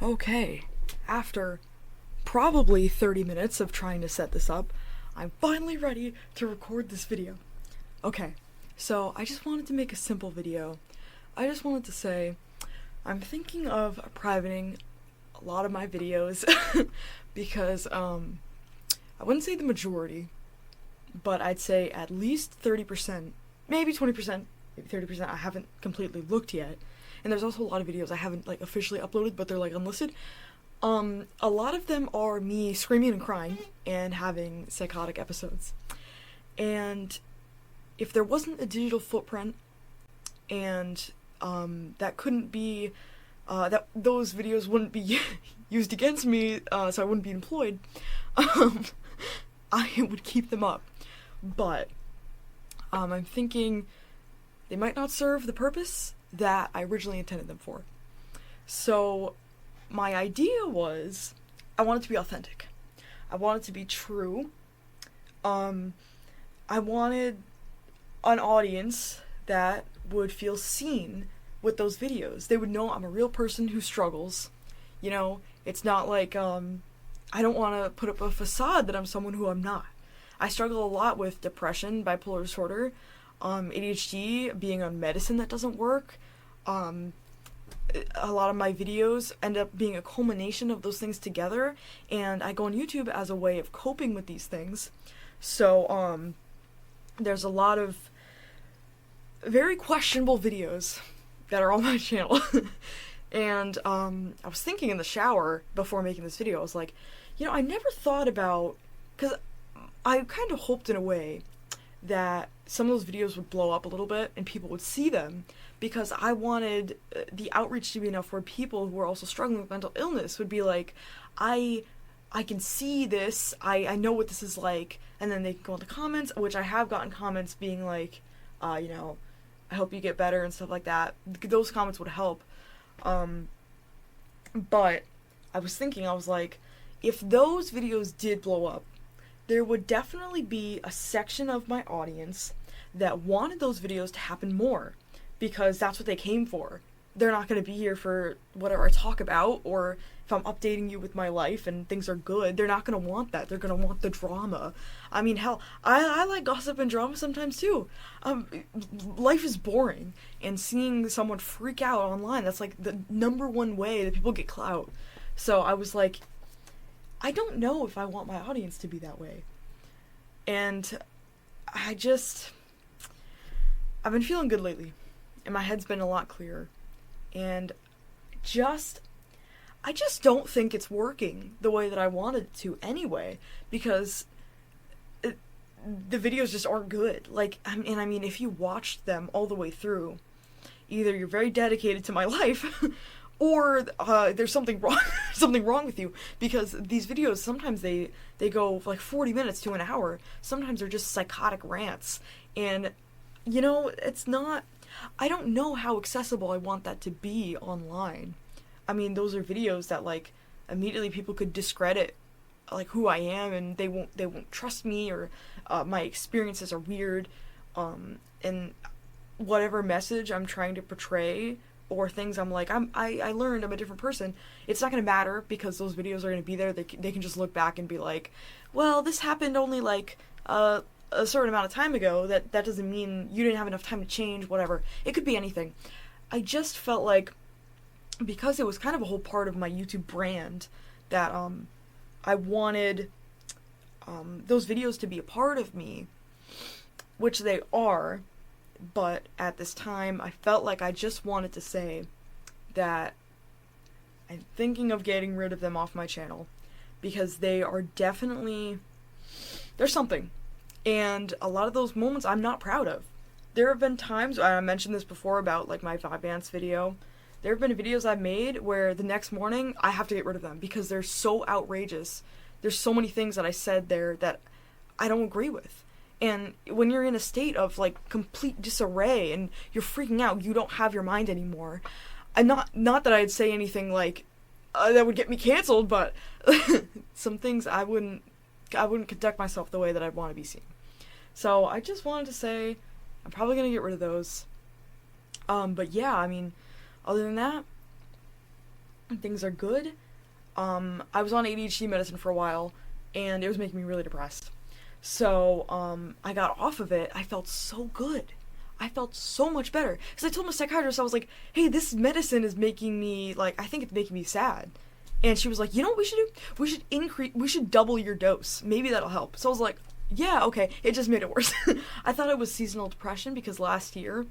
Okay, after probably 30 minutes of trying to set this up, I'm finally ready to record this video. Okay, so I just wanted to make a simple video. I just wanted to say, I'm thinking of privating a lot of my videos because, I wouldn't say the majority, but I'd say at least 30%, maybe 20%, maybe 30%, I haven't completely looked yet. And there's also a lot of videos I haven't, officially uploaded, but they're, unlisted. A lot of them are me screaming and crying and having psychotic episodes. And if there wasn't a digital footprint, and, that couldn't be, that those videos wouldn't be used against me, so I wouldn't be employed, I would keep them up. But, I'm thinking they might not serve the purpose that I originally intended them for. So, my idea was, I want it to be authentic. I want it to be true. I wanted an audience that would feel seen with those videos. They would know I'm a real person who struggles. You know, it's not like, I don't want to put up a facade that I'm someone who I'm not. I struggle a lot with depression, bipolar disorder, ADHD, being on medicine that doesn't work. A lot of my videos end up being a culmination of those things together, and I go on YouTube as a way of coping with these things. So, there's a lot of very questionable videos that are on my channel. And, I was thinking in the shower before making this video, I was like, I never thought about, because I kind of hoped in a way that some of those videos would blow up a little bit and people would see them, because I wanted the outreach to be enough where people who are also struggling with mental illness would be like, I can see this, I know what this is like, and then they can go into comments, which I have gotten comments being like, I hope you get better and stuff like that. Those comments would help. But I was thinking, I was like, if those videos did blow up, there would definitely be a section of my audience that wanted those videos to happen more, because that's what they came for. They're not going to be here for whatever I talk about, or if I'm updating you with my life and things are good, they're not going to want that. They're going to want the drama. I mean, hell, I like gossip and drama sometimes too. Life is boring, and seeing someone freak out online, that's like the number one way that people get clout. So I was like, I don't know if I want my audience to be that way. And I've been feeling good lately, and my head's been a lot clearer. And I just don't think it's working the way that I wanted it to anyway, because the videos just aren't good. I mean, if you watched them all the way through, either you're very dedicated to my life, or there's something wrong with you, because these videos, sometimes they go 40 minutes to an hour. Sometimes they're just psychotic rants, and it's not, I don't know how accessible I want that to be online. I mean, those are videos that immediately people could discredit who I am, and they won't trust me, or my experiences are weird, and whatever message I'm trying to portray, or things I learned I'm a different person, it's not going to matter, because those videos are going to be there. They can just look back and be like, well, this happened only a certain amount of time ago. That doesn't mean you didn't have enough time to change, whatever. It could be anything. I just felt like, because it was kind of a whole part of my YouTube brand, that I wanted those videos to be a part of me, which they are. But at this time, I felt like I just wanted to say that I'm thinking of getting rid of them off my channel, because they are definitely, there's something. And a lot of those moments I'm not proud of. There have been times, I mentioned this before about my Vibance video, there have been videos I've made where the next morning I have to get rid of them because they're so outrageous. There's so many things that I said there that I don't agree with. And when you're in a state of complete disarray and you're freaking out, you don't have your mind anymore. And not that I'd say anything that would get me canceled, but some things I wouldn't conduct myself the way that I'd want to be seen. So I just wanted to say I'm probably gonna get rid of those. But yeah, I mean, other than that, and things are good. I was on ADHD medicine for a while, and it was making me really depressed. So, I got off of it. I felt so good. I felt so much better. Because I told my psychiatrist, I was like, hey, this medicine is making me, like, I think it's making me sad. And she was like, you know what we should do? We should double your dose. Maybe that'll help. So I was like, yeah, okay. It just made it worse. I thought it was seasonal depression because last year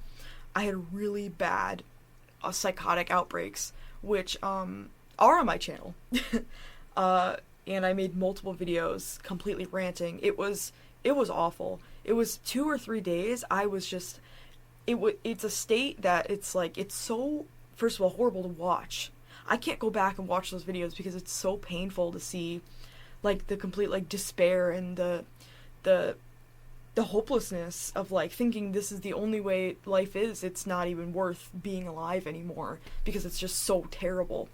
I had really bad psychotic outbreaks, which, are on my channel. And I made multiple videos completely ranting. It was awful. It was 2 or 3 days. I was just, it's a state that it's like, it's so, first of all, horrible to watch. I can't go back and watch those videos because it's so painful to see, like, the complete, like, despair and the hopelessness of, like, thinking this is the only way life is. It's not even worth being alive anymore because it's just so terrible.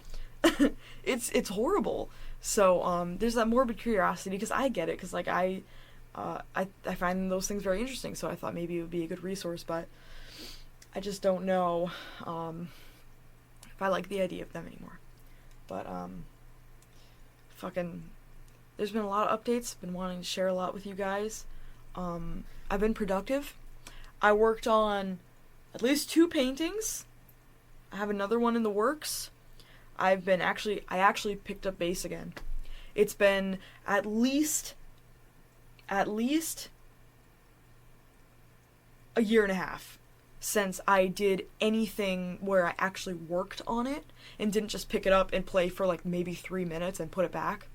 It's horrible. So, there's that morbid curiosity because I get it because, like, I find those things very interesting, so I thought maybe it would be a good resource, but I just don't know, if I like the idea of them anymore. But, there's been a lot of updates, been wanting to share a lot with you guys. I've been productive. I worked on at least 2 paintings. I have another one in the works. I actually picked up bass again. It's been at least a year and a half since I did anything where I actually worked on it and didn't just pick it up and play for like maybe 3 minutes and put it back.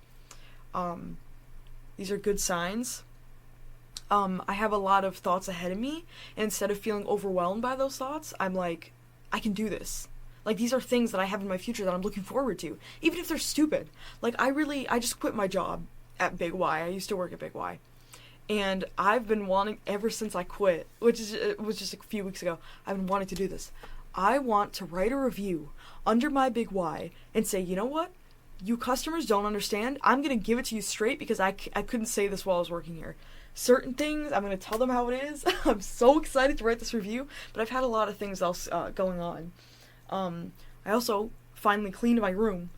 These are good signs. I have a lot of thoughts ahead of me, and instead of feeling overwhelmed by those thoughts, I'm like, I can do this. Like, these are things that I have in my future that I'm looking forward to, even if they're stupid. Like, I just quit my job at Big Y. I used to work at Big Y. And I've been wanting, ever since I quit, which was just a few weeks ago, I've been wanting to do this. I want to write a review under my Big Y and say, you know what? You customers don't understand. I'm going to give it to you straight because I couldn't say this while I was working here. Certain things, I'm going to tell them how it is. I'm so excited to write this review, but I've had a lot of things else going on. I also finally cleaned my room.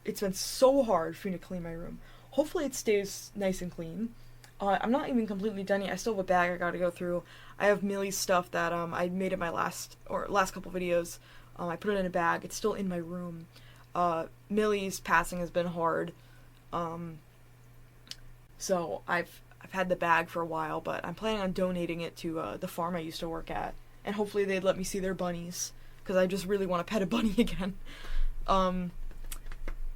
It's been so hard for me to clean my room. Hopefully it stays nice and clean. I'm not even completely done yet. I still have a bag I gotta go through. I have Millie's stuff that I made in my last couple videos. I put it in a bag. It's still in my room. Millie's passing has been hard. So I've had the bag for a while, but I'm planning on donating it to the farm I used to work at, and hopefully they'd let me see their bunnies, because I just really want to pet a bunny again.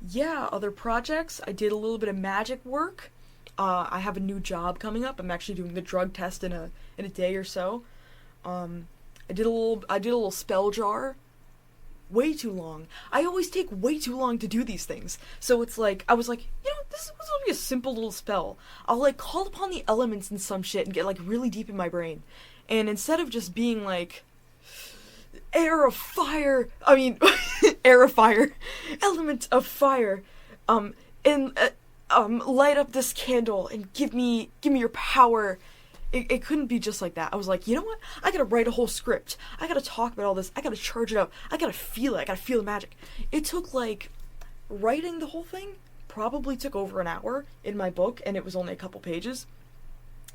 Yeah, other projects. I did a little bit of magic work. I have a new job coming up. I'm actually doing the drug test in a day or so. I did a little spell jar. Way too long. I always take way too long to do these things. So it's like, I was like, you know, this will be a simple little spell. I'll like call upon the elements and some shit and get like really deep in my brain. And instead of just being like, air of fire, element of fire, light up this candle and give me your power. It couldn't be just like that. I was like, you know what? I gotta write a whole script. I gotta talk about all this. I gotta charge it up. I gotta feel it. I gotta feel the magic. It took like, writing the whole thing probably took over an hour in my book, and it was only a couple pages.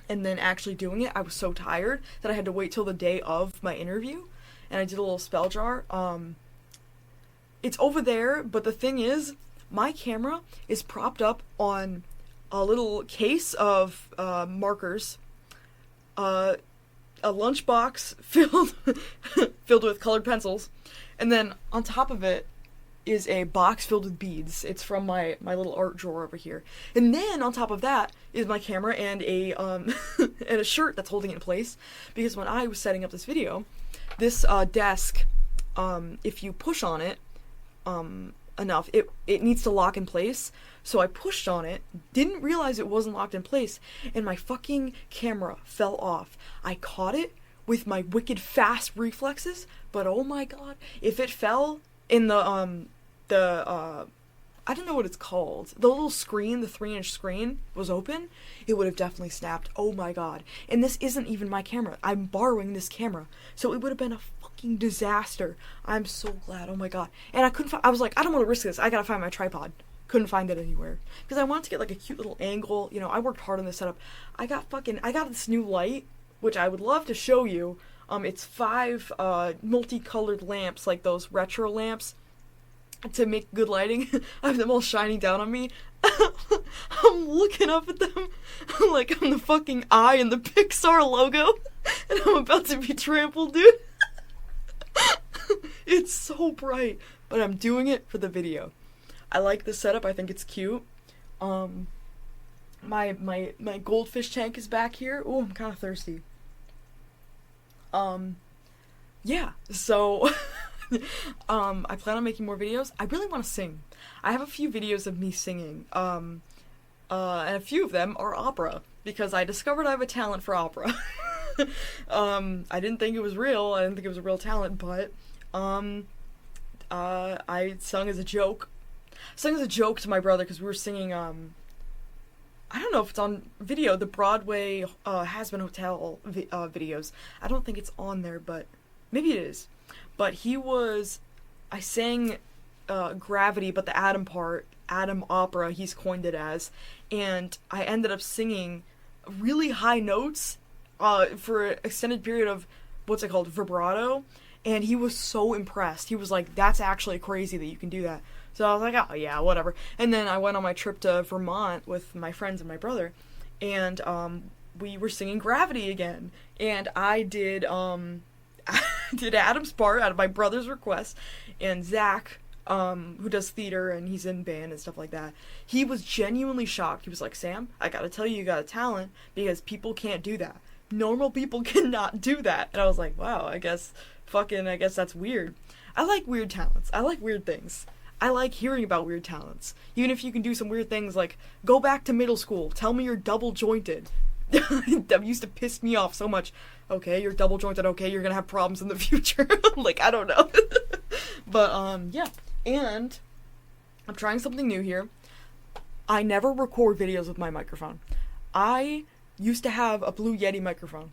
And then actually doing it, I was so tired that I had to wait till the day of my interview. And I did a little spell jar. It's over there, but the thing is, my camera is propped up on a little case of markers, a lunchbox filled with colored pencils, and then on top of it is a box filled with beads. It's from my little art drawer over here. And then on top of that is my camera and a and a shirt that's holding it in place, because when I was setting up this video, this desk, if you push on it enough, it needs to lock in place. So I pushed on it, didn't realize it wasn't locked in place, and my fucking camera fell off. I caught it with my wicked fast reflexes, but oh my god, if it fell in the I I don't know what it's called. The little screen, the 3-inch screen, was open, it would have definitely snapped. Oh my god. And this isn't even my camera. I'm borrowing this camera. So it would have been a fucking disaster. I'm so glad. Oh my god. And I couldn't find, I was like, I don't want to risk this. I gotta find my tripod. Couldn't find it anywhere. Because I wanted to get like a cute little angle. You know, I worked hard on this setup. I got this new light, which I would love to show you. It's 5 multicolored lamps, like those retro lamps, to make good lighting. I have them all shining down on me. I'm looking up at them like I'm the fucking eye in the Pixar logo, and I'm about to be trampled, dude. It's so bright, but I'm doing it for the video. I like this setup. I think it's cute. My goldfish tank is back here. Oh, I'm kind of thirsty. Yeah, so I plan on making more videos. I really want to sing. I have a few videos of me singing, and a few of them are opera, because I discovered I have a talent for opera. I didn't think it was real. I didn't think it was a real talent, but I sung as a joke. To my brother, because we were singing, I don't know if it's on video, the Broadway Has Been Hotel videos. I don't think it's on there, but maybe it is. But I sang Gravity, but the Atom part, Atom Opera, he's coined it as, and I ended up singing really high notes for an extended period of, what's it called, vibrato, and he was so impressed. He was like, that's actually crazy that you can do that. So I was like, oh yeah, whatever. And then I went on my trip to Vermont with my friends and my brother, and we were singing Gravity again, and I did did Adam's part out of my brother's request, and Zach, who does theater and he's in band and stuff like that, he was genuinely shocked. He was like, Sam, I gotta tell you, you got a talent, because people can't do that. Normal people cannot do that. And I was like, wow, I guess that's weird. I like weird talents. I like weird things. I like hearing about weird talents. Even if you can do some weird things, like, go back to middle school, tell me you're double jointed. That used to piss me off so much. Okay, you're double jointed, okay, you're gonna have problems in the future. Like, I don't know. But, yeah. And I'm trying something new here. I never record videos with my microphone. I used to have a Blue Yeti microphone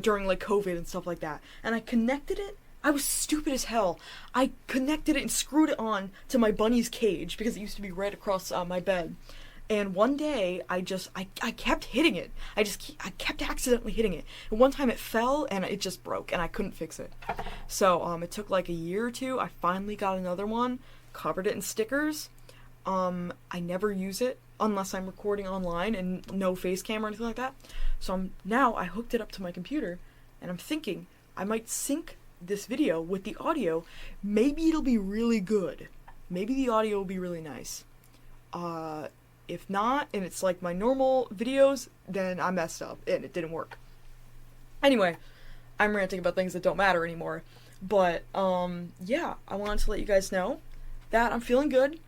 during, like, COVID and stuff like that. And I connected it. I was stupid as hell. I connected it and screwed it on to my bunny's cage, because it used to be right across my bed. And one day, I kept hitting it. I kept accidentally hitting it. And one time it fell, and it just broke, and I couldn't fix it. So, it took like a year or two. I finally got another one, covered it in stickers. I never use it unless I'm recording online and no face cam or anything like that. So now I hooked it up to my computer, and I'm thinking I might sync this video with the audio. Maybe it'll be really good. Maybe the audio will be really nice. If not, and it's like my normal videos, then I messed up and it didn't work. Anyway, I'm ranting about things that don't matter anymore. But, yeah, I wanted to let you guys know that I'm feeling good.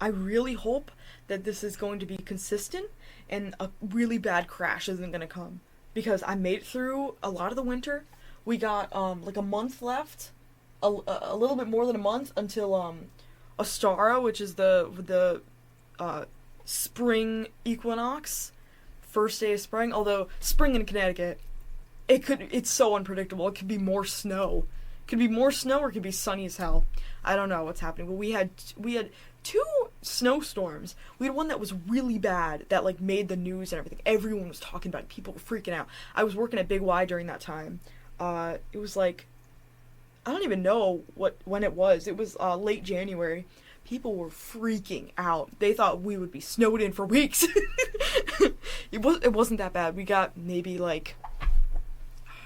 I really hope that this is going to be consistent and a really bad crash isn't going to come. Because I made it through a lot of the winter. We got, like a month left. A little bit more than a month until, Ostara, which is the spring equinox. First day of spring. Although, spring in Connecticut, it's so unpredictable. It could be more snow. It could be more snow or it could be sunny as hell. I don't know what's happening. But we had 2 snowstorms. We had one that was really bad that, like, made the news and everything. Everyone was talking about it. People were freaking out. I was working at Big Y during that time. It was like, I don't even know when it was. It was late January. People were freaking out. They thought we would be snowed in for weeks. It wasn't that bad. We got maybe like,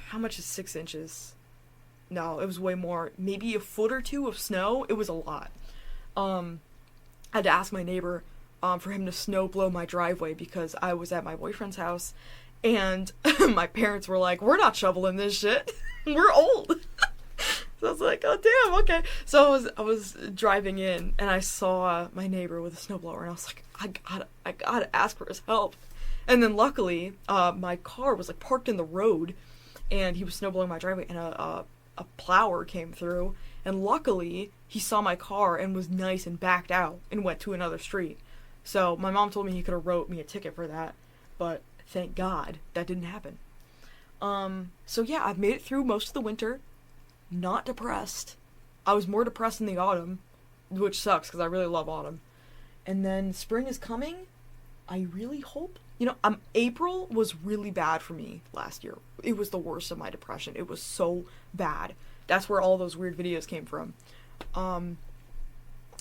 how much is 6 inches? No, it was way more. Maybe a foot or 2 of snow. It was a lot. I had to ask my neighbor for him to snow blow my driveway because I was at my boyfriend's house. And my parents were like, we're not shoveling this shit. We're old. So I was like, oh damn, okay. So I was driving in and I saw my neighbor with a snowblower and I was like, I gotta ask for his help. And then luckily, my car was like parked in the road and he was snowblowing my driveway and a plower came through And luckily, he saw my car and was nice and backed out and went to another street. So my mom told me he could have wrote me a ticket for that, but thank God that didn't happen. So yeah, I've made it through most of the winter, not depressed. I was more depressed in the autumn, which sucks because I really love autumn. And then spring is coming. I really hope. April was really bad for me last year. It was the worst of my depression. It was so bad. That's where all those weird videos came from.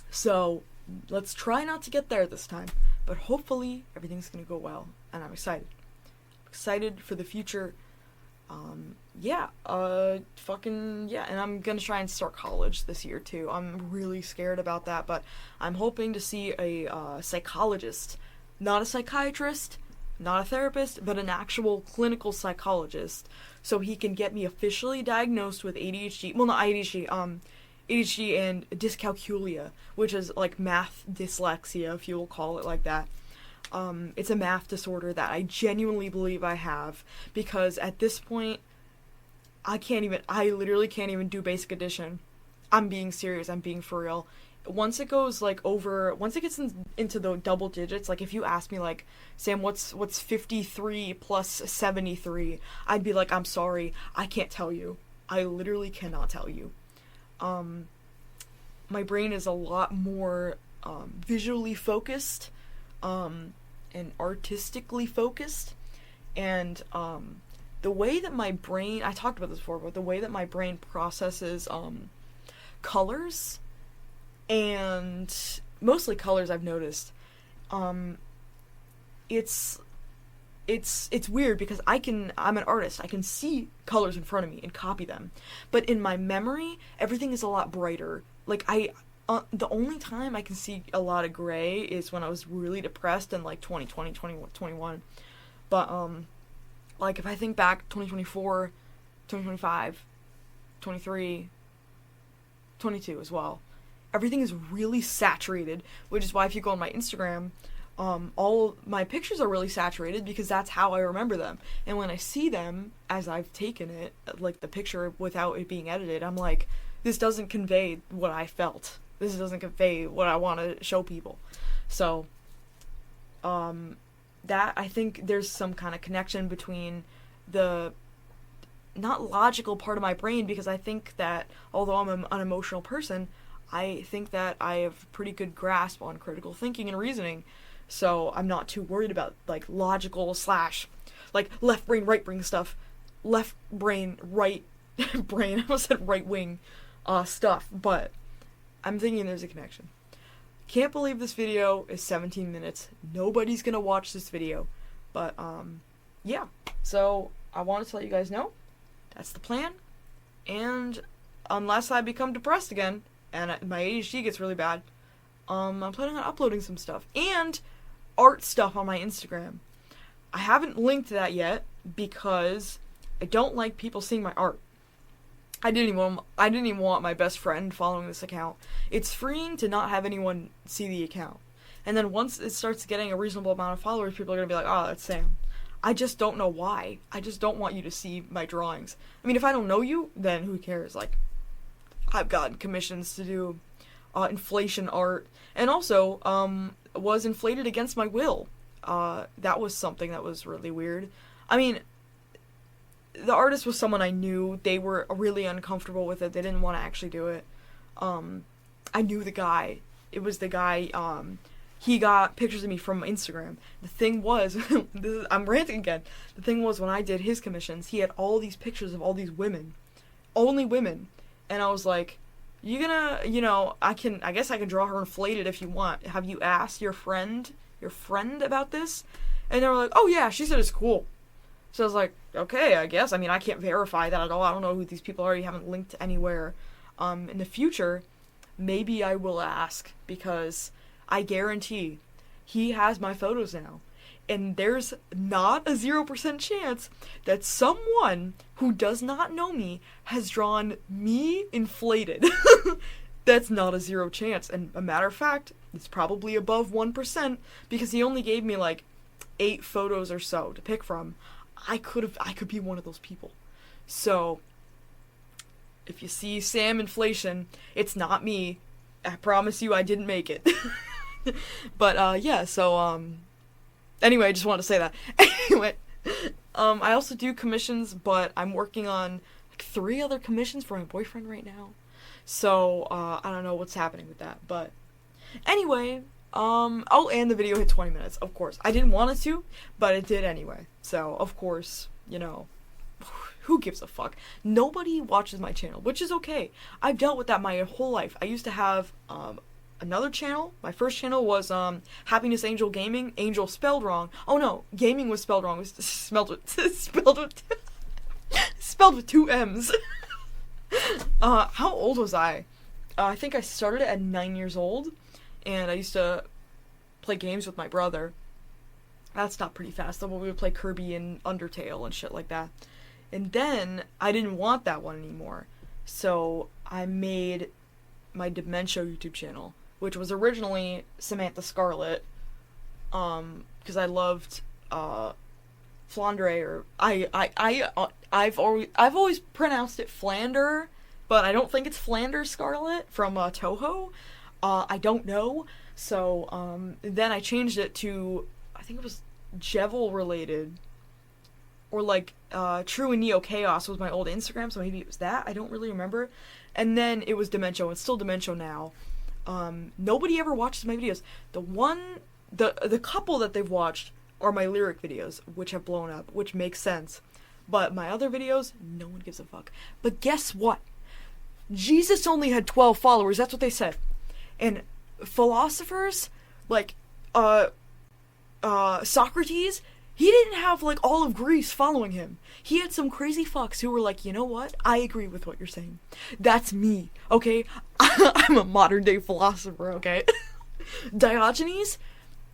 So let's try not to get there this time. But hopefully everything's gonna go well. And I'm excited. Excited for the future. And I'm gonna try and start college this year too. I'm really scared about that, but I'm hoping to see a psychologist. Not a psychiatrist, not a therapist, but an actual clinical psychologist, so he can get me officially diagnosed with ADHD. Well, not ADHD, ADHD and dyscalculia, which is like math dyslexia, if you will call it like that. It's a math disorder that I genuinely believe I have, because at this point, I literally can't even do basic addition. I'm being serious, I'm being for real. Once it goes once it gets into the double digits, like if you ask me like, Sam, what's 53 plus 73, I'd be like, I'm sorry, I can't tell you. I literally cannot tell you. My brain is a lot more visually focused, and artistically focused, and the way that my brain, I talked about this before, but the way that my brain processes colors, and mostly colors, I've noticed, it's weird because I'm an artist, I can see colors in front of me and copy them, but in my memory, everything is a lot brighter. Like the only time I can see a lot of gray is when I was really depressed in like 2020, 2021. But like if I think back 2024, 2025, 23, 22 as well, everything is really saturated, which is why if you go on my Instagram, all my pictures are really saturated because that's how I remember them. And when I see them as I've taken it, like the picture without it being edited, I'm like, this doesn't convey what I felt. This doesn't convey what I want to show people. So, that, I think there's some kind of connection between the not logical part of my brain, because I think that although I'm an unemotional person, I think that I have a pretty good grasp on critical thinking and reasoning. So I'm not too worried about like logical / like left brain, right brain stuff. Left brain, right brain, I almost said right wing stuff, but I'm thinking there's a connection. Can't believe this video is 17 minutes. Nobody's gonna watch this video. But, yeah. So, I wanted to let you guys know. That's the plan. And, unless I become depressed again, and my ADHD gets really bad, I'm planning on uploading some stuff. And art stuff on my Instagram. I haven't linked that yet, because I don't like people seeing my art. I didn't even want my best friend following this account. It's freeing to not have anyone see the account. And then once it starts getting a reasonable amount of followers, people are going to be like, oh, that's Sam. I just don't know why. I just don't want you to see my drawings. I mean, if I don't know you, then who cares? Like, I've gotten commissions to do inflation art. And also, was inflated against my will. That was something that was really weird. I mean, the artist was someone I knew. They were really uncomfortable with it. They didn't want to actually do it. I knew the guy. It was the guy, he got pictures of me from Instagram. The thing was, I'm ranting again. The thing was, when I did his commissions, he had all these pictures of all these women. Only women. And I was like, you gonna, I guess I can draw her inflated if you want. Have you asked your friend about this? And they were like, oh yeah, she said it's cool. So I was like, okay, I guess. I mean, I can't verify that at all. I don't know who these people are. You haven't linked anywhere. In the future, maybe I will ask, because I guarantee he has my photos now. And there's not a 0% chance that someone who does not know me has drawn me inflated. That's not a 0 chance. And a matter of fact, it's probably above 1%, because he only gave me like 8 photos or so to pick from. I could be one of those people. So, If you see Sam Inflation, it's not me. I promise you I didn't make it. But, yeah, so, anyway, I just wanted to say that. Anyway, I also do commissions, but I'm working on, like, 3 other commissions for my boyfriend right now. So, I don't know what's happening with that, but anyway, and the video hit 20 minutes, of course. I didn't want it to, but it did anyway. So, of course, you know, who gives a fuck? Nobody watches my channel, which is okay. I've dealt with that my whole life. I used to have, another channel. My first channel was, Happiness Angel Gaming. Angel spelled wrong. Oh no, gaming was spelled wrong. It was spelled with 2 M's. How old was I? I think I started at 9 years old, and I used to play games with my brother. That stopped pretty fast, though, when we would play Kirby and Undertale and shit like that. And then, I didn't want that one anymore, so I made my Dementia YouTube channel, which was originally Samantha Scarlet, because I loved, Flandre, or I've always pronounced it Flander, but I don't think it's Flander Scarlet from Toho. I don't know. So then I changed it to, I think it was Jevil related, or like True and Neo Chaos was my old Instagram, so maybe it was that. I don't really remember. And then it was Dementia. It's still Dementia now. Nobody ever watches my videos. The couple that they've watched are my lyric videos, which have blown up, which makes sense. But my other videos, no one gives a fuck. But guess what? Jesus only had 12 followers, that's what they said. And philosophers, like, Socrates, he didn't have, like, all of Greece following him. He had some crazy fucks who were like, you know what? I agree with what you're saying. That's me, okay? I'm a modern-day philosopher, okay? Diogenes,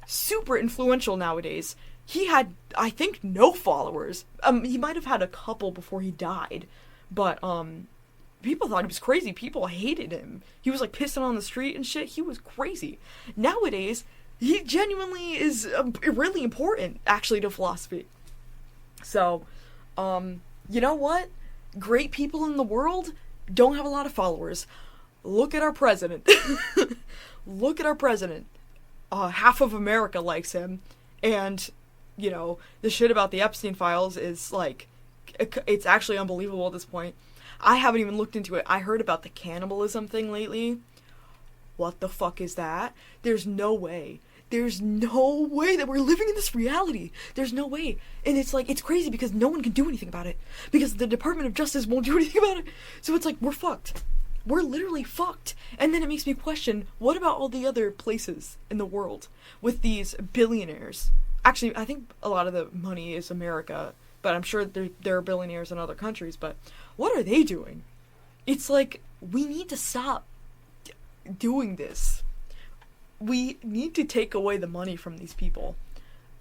super influential nowadays. He had, I think, no followers. He might have had a couple before he died, but, people thought he was crazy. People hated him. He was, like, pissing on the street and shit. He was crazy. Nowadays, he genuinely is really important, actually, to philosophy. So, you know what? Great people in the world don't have a lot of followers. Look at our president. Look at our president. Half of America likes him, and, you know, the shit about the Epstein files is, like, it's actually unbelievable at this point. I haven't even looked into it. I heard about the cannibalism thing lately. What the fuck is that? There's no way. There's no way that we're living in this reality. There's no way. And it's like, it's crazy because no one can do anything about it. Because the Department of Justice won't do anything about it. So it's like, we're fucked. We're literally fucked. And then it makes me question, what about all the other places in the world with these billionaires? Actually, I think a lot of the money is America, but I'm sure there are billionaires in other countries, but what are they doing? It's like, we need to stop doing this. We need to take away the money from these people.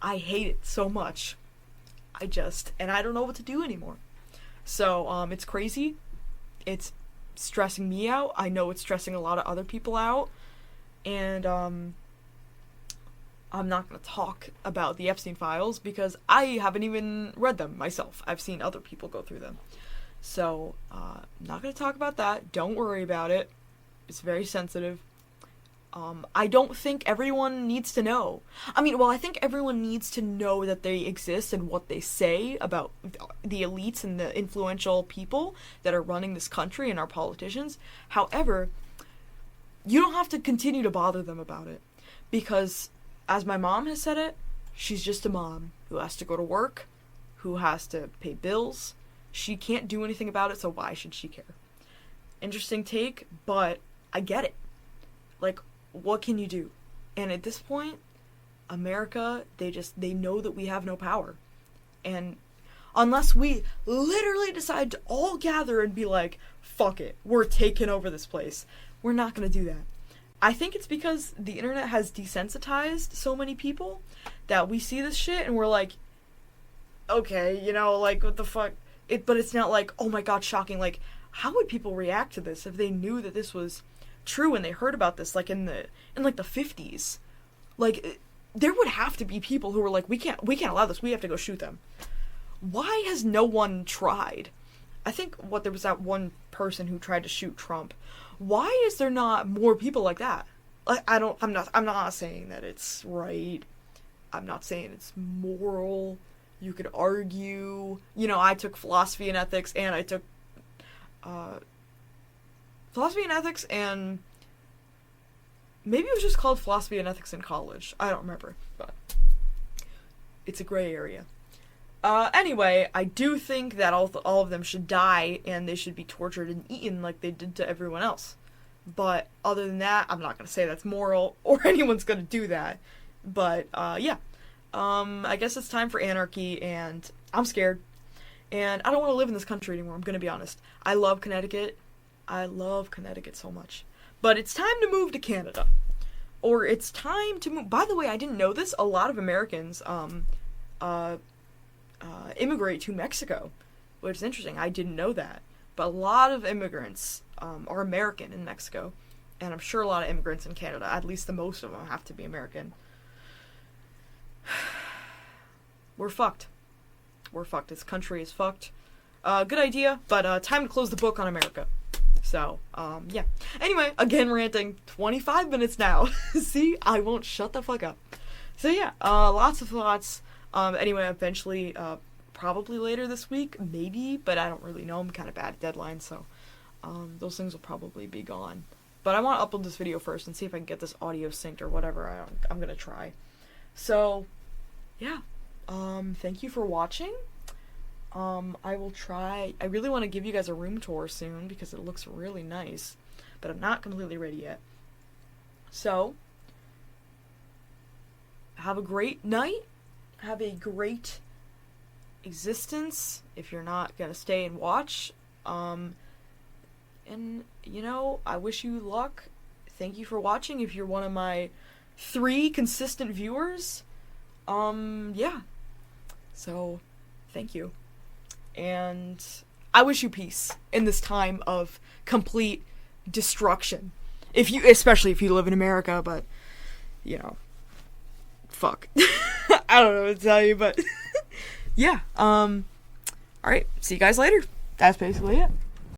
I hate it so much. And I don't know what to do anymore. So, it's crazy. It's stressing me out. I know it's stressing a lot of other people out. And, I'm not going to talk about the Epstein files because I haven't even read them myself. I've seen other people go through them. So, I'm not going to talk about that. Don't worry about it. It's very sensitive. I don't think everyone needs to know. I think everyone needs to know that they exist and what they say about the elites and the influential people that are running this country and our politicians. However, you don't have to continue to bother them about it. Because, as my mom has said it, she's just a mom who has to go to work, who has to pay bills. She can't do anything about it, so why should she care? Interesting take, but I get it. Like, what can you do? And at this point, America, they know that we have no power. And unless we literally decide to all gather and be like, fuck it, we're taking over this place, we're not gonna do that. I think it's because the internet has desensitized so many people that we see this shit and we're like, okay, you know, like, what the fuck? But it's not like, oh my god, shocking. Like, how would people react to this if they knew that this was true and they heard about this, like, in the 50s? Like, there would have to be people who were like, we can't allow this, we have to go shoot them. Why has no one tried? I think there was that one person who tried to shoot Trump. Why is there not more people like that? Like, I'm not saying that it's right. I'm not saying it's moral. You could argue. You know, I took philosophy and ethics, and I took philosophy and ethics, and maybe it was just called philosophy and ethics in college. I don't remember, but it's a gray area. Anyway, I do think that all of them should die, and they should be tortured and eaten like they did to everyone else. But other than that, I'm not going to say that's moral, or anyone's going to do that. But, yeah. I guess it's time for anarchy, and I'm scared. And I don't want to live in this country anymore, I'm going to be honest. I love Connecticut. I love Connecticut so much. But it's time to move to Canada. Or it's time to move... By the way, I didn't know this. A lot of Americans, immigrate to Mexico, which is interesting. I didn't know that. But a lot of immigrants are American in Mexico, and I'm sure a lot of immigrants in Canada. At least the most of them have to be American. We're fucked. We're fucked. This country is fucked. Good idea, but time to close the book on America. So, yeah. Anyway, again ranting. 25 minutes now. See? I won't shut the fuck up. So yeah, lots of thoughts. Anyway, eventually, probably later this week, maybe, but I don't really know. I'm kind of bad at deadlines, so those things will probably be gone. But I want to upload this video first and see if I can get this audio synced or whatever. I'm gonna try. So, yeah. Thank you for watching. I will try. I really want to give you guys a room tour soon because it looks really nice, but I'm not completely ready yet. So, have a great night. Have a great existence if you're not gonna stay and watch. And, you know, I wish you luck. Thank you for watching if you're one of my 3 consistent viewers. Yeah. So, thank you. And I wish you peace in this time of complete destruction. Especially if you live in America, but, you know, fuck. I don't know what to tell you, but yeah. Alright, see you guys later. That's basically it.